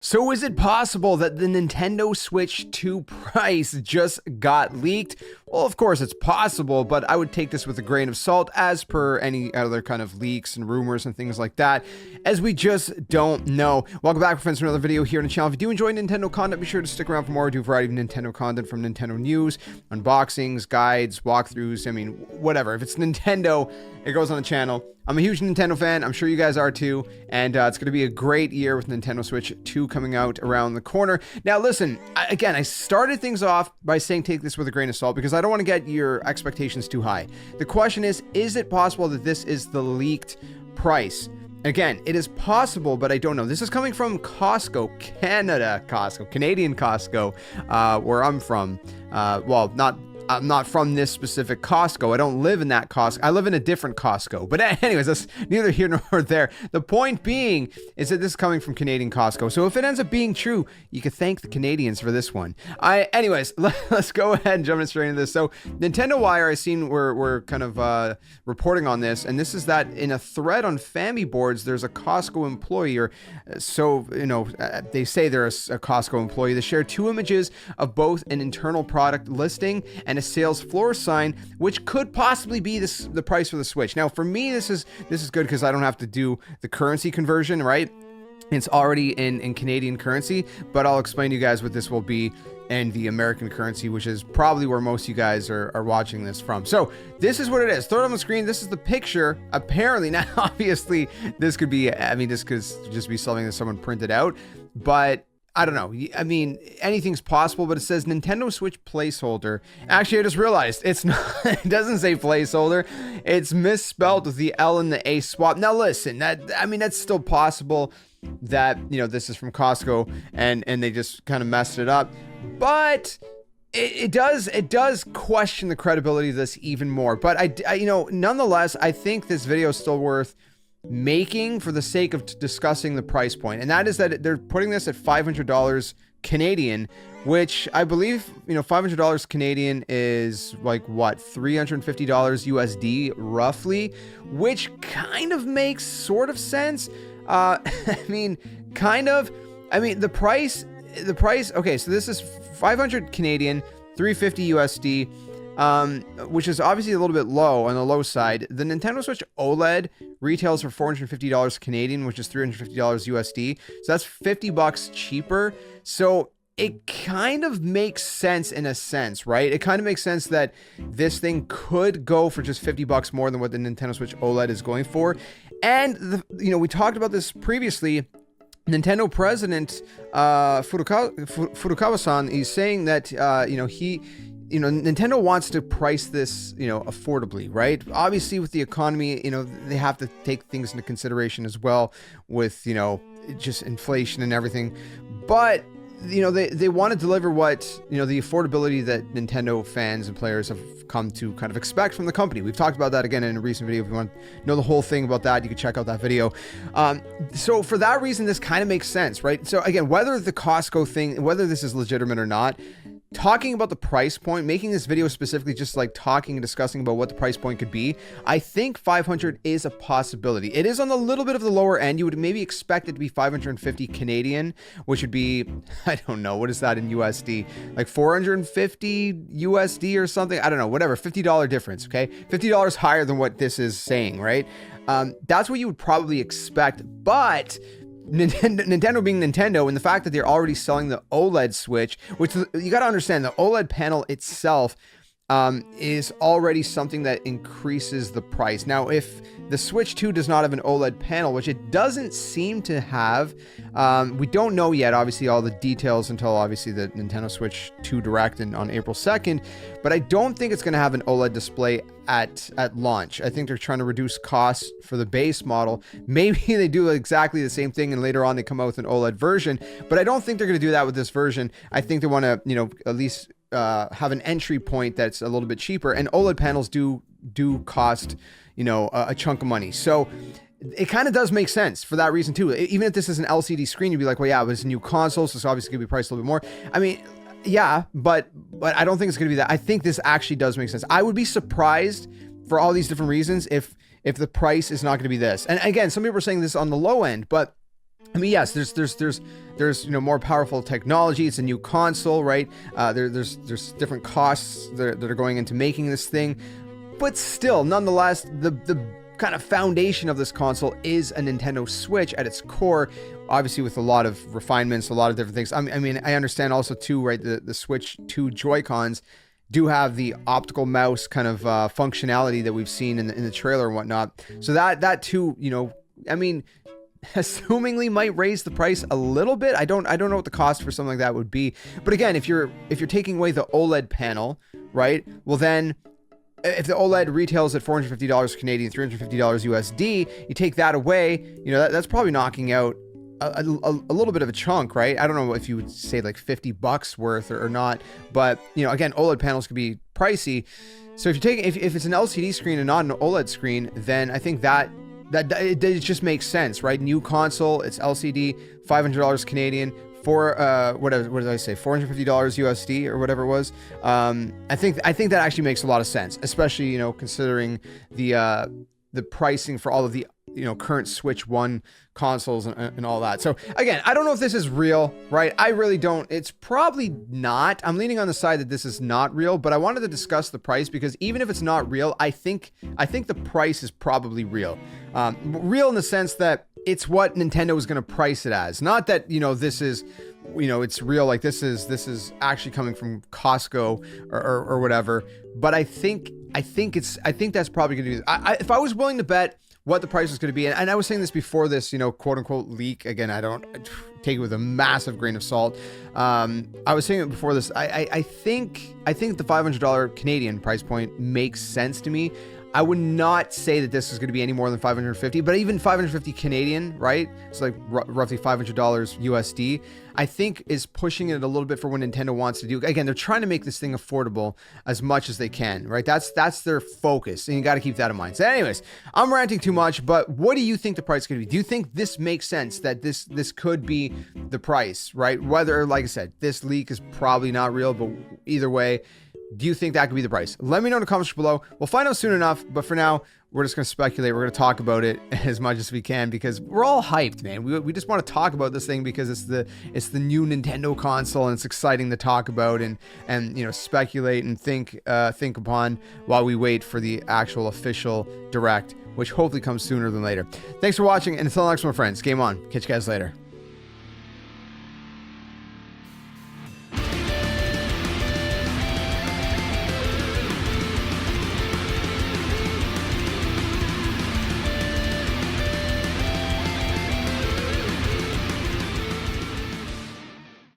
So is it possible that the Nintendo Switch 2 price just got leaked? Well, of course it's possible, but I would take this with a grain of salt as per any other kind of leaks and rumors and things like that, as we just don't know. Welcome back, friends, to another video here on the channel. If you do enjoy Nintendo content, be sure to stick around for more. I do a variety of Nintendo content, from Nintendo news, unboxings, guides, walkthroughs, I mean, whatever. If it's Nintendo, it goes on the channel. I'm a huge Nintendo fan. I'm sure you guys are too. And it's going to be a great year with Nintendo Switch 2 coming out around the corner. Now, listen, I started things off by saying take this with a grain of salt because I don't want to get your expectations too high. The question is it possible that this is the leaked price? Again, it is possible, but I don't know. This is coming from Costco, Canadian Costco, where I'm from. Well, I'm not from this specific Costco. I don't live in that Costco. I live in a different Costco. But anyways, that's neither here nor there. The point being is that this is coming from Canadian Costco. So if it ends up being true, you can thank the Canadians for this one. Anyways, let's go ahead and jump straight into this. So Nintendo Wire, I've seen we're kind of reporting on this, and this is that in a thread on Family Boards, there's a Costco employee, or so, you know, they say they're a Costco employee. They share two images of both an internal product listing and a sales floor sign, which could possibly be the price for the Switch. Now, for me, this is good because I don't have to do the currency conversion, right? It's already in Canadian currency, but I'll explain to you guys what this will be in the American currency, which is probably where most of you guys are watching this from. So this is what it is. Throw it on the screen. This is the picture. Apparently, now obviously this could be, I mean, this could just be something that someone printed out, but I don't know. I mean, anything's possible, but it says Nintendo Switch placeholder. Actually, I just realized it's not, it doesn't say placeholder. It's misspelled with the L and the A swap. Now listen, that's still possible that, you know, this is from Costco and they just kind of messed it up. But it does question the credibility of this even more. But I you know, nonetheless, I think this video is still worth making for the sake of discussing the price point, and that is that they're putting this at $500 Canadian, which I believe, you know, $500 Canadian is like what, $350 USD roughly, which kind of makes sort of sense. I mean, the price, okay, so this is 500 Canadian, 350 USD, which is obviously a little bit low on the low side. The Nintendo Switch OLED retails for $450 Canadian, which is $350 USD. So that's $50 cheaper. So it kind of makes sense in a sense, right? It kind of makes sense that this thing could go for just $50 more than what the Nintendo Switch OLED is going for. And you know, we talked about this previously. Nintendo president Furukawa-san, he's saying that Nintendo wants to price this, you know, affordably, right? Obviously, with the economy, you know, they have to take things into consideration as well with, you know, just inflation and everything. But, you know, they want to deliver what, you know, the affordability that Nintendo fans and players have come to kind of expect from the company. We've talked about that again in a recent video. If you want to know the whole thing about that, you can check out that video. So for that reason, this kind of makes sense, right? So again, whether the Costco thing, whether this is legitimate or not, talking about the price point, making this video specifically just like talking and discussing about what the price point could be, I think 500 is a possibility. It is on a little bit of the lower end. You would maybe expect it to be 550 Canadian, which would be, I don't know, what is that in USD? Like 450 USD or something? I don't know, whatever, $50 difference, okay? $50 higher than what this is saying, right? That's what you would probably expect, but Nintendo being Nintendo, and the fact that they're already selling the OLED Switch, which you got to understand, the OLED panel itself is already something that increases the price. Now, if the Switch 2 does not have an OLED panel, which it doesn't seem to have, we don't know yet, obviously, all the details until obviously the Nintendo Switch 2 Direct on April 2nd, but I don't think it's going to have an OLED display at launch. I think they're trying to reduce costs for the base model. Maybe they do exactly the same thing and later on they come out with an OLED version, but I don't think they're going to do that with this version. I think they want to, you know, at least have an entry point that's a little bit cheaper, and OLED panels do cost, you know, a chunk of money. So it kind of does make sense for that reason too. Even if this is an LCD screen, you'd be like, well, yeah, but it's a new console, so it's obviously gonna be priced a little bit more. I mean, yeah, but I don't think it's gonna be that. I think this actually does make sense. I would be surprised for all these different reasons if the price is not gonna be this. And again, some people are saying this on the low end, but I mean, yes, there's you know, more powerful technology. It's a new console, right? There's different costs that are going into making this thing, but still, nonetheless, the kind of foundation of this console is a Nintendo Switch at its core. Obviously, with a lot of refinements, a lot of different things. I mean, I understand also too, right? The Switch 2 Joy-Cons do have the optical mouse kind of functionality that we've seen in the trailer and whatnot. So that too, you know, I mean, assumingly might raise the price a little bit. I don't know what the cost for something like that would be. But again, if you're taking away the OLED panel, right? Well, then if the OLED retails at $450 Canadian, $350 USD, you take that away, you know, that's probably knocking out a little bit of a chunk, right? I don't know if you would say like $50 worth or not, but you know, again, OLED panels could be pricey. So if you take, if it's an LCD screen and not an OLED screen, then I think that it just makes sense, right? New console, it's LCD, $500 Canadian for what did I say? $450 USD or whatever it was. I think that actually makes a lot of sense, especially, you know, considering the pricing for all of the, you know, current Switch 1 consoles and all that. So again, I don't know if this is real, right? I really don't. It's probably not. I'm leaning on the side that this is not real, but I wanted to discuss the price because even if it's not real, I think the price is probably real. Real in the sense that it's what Nintendo is going to price it as. Not that, you know, this is, you know, it's real, like this is actually coming from Costco or whatever. But I think that's probably going to do. If I was willing to bet what the price is going to be, and I was saying this before this, you know, quote unquote leak. Again, I don't take it with a massive grain of salt. I was saying it before this. I think the $500 Canadian price point makes sense to me. I would not say that this is going to be any more than 550, but even 550 Canadian, right? It's like roughly $500 USD, I think is pushing it a little bit for what Nintendo wants to do. Again, they're trying to make this thing affordable as much as they can, right? That's their focus, and you got to keep that in mind. So anyways, I'm ranting too much, but what do you think the price is going to be? Do you think this makes sense that this could be the price, right? Whether, like I said, this leak is probably not real, but either way, do you think that could be the price? Let me know in the comments below. We'll find out soon enough, but for now, we're just going to speculate. We're going to talk about it as much as we can because we're all hyped, man. We just want to talk about this thing because it's the new Nintendo console and it's exciting to talk about and you know, speculate and think upon while we wait for the actual official direct, which hopefully comes sooner than later. Thanks for watching, and until next one, friends, game on. Catch you guys later.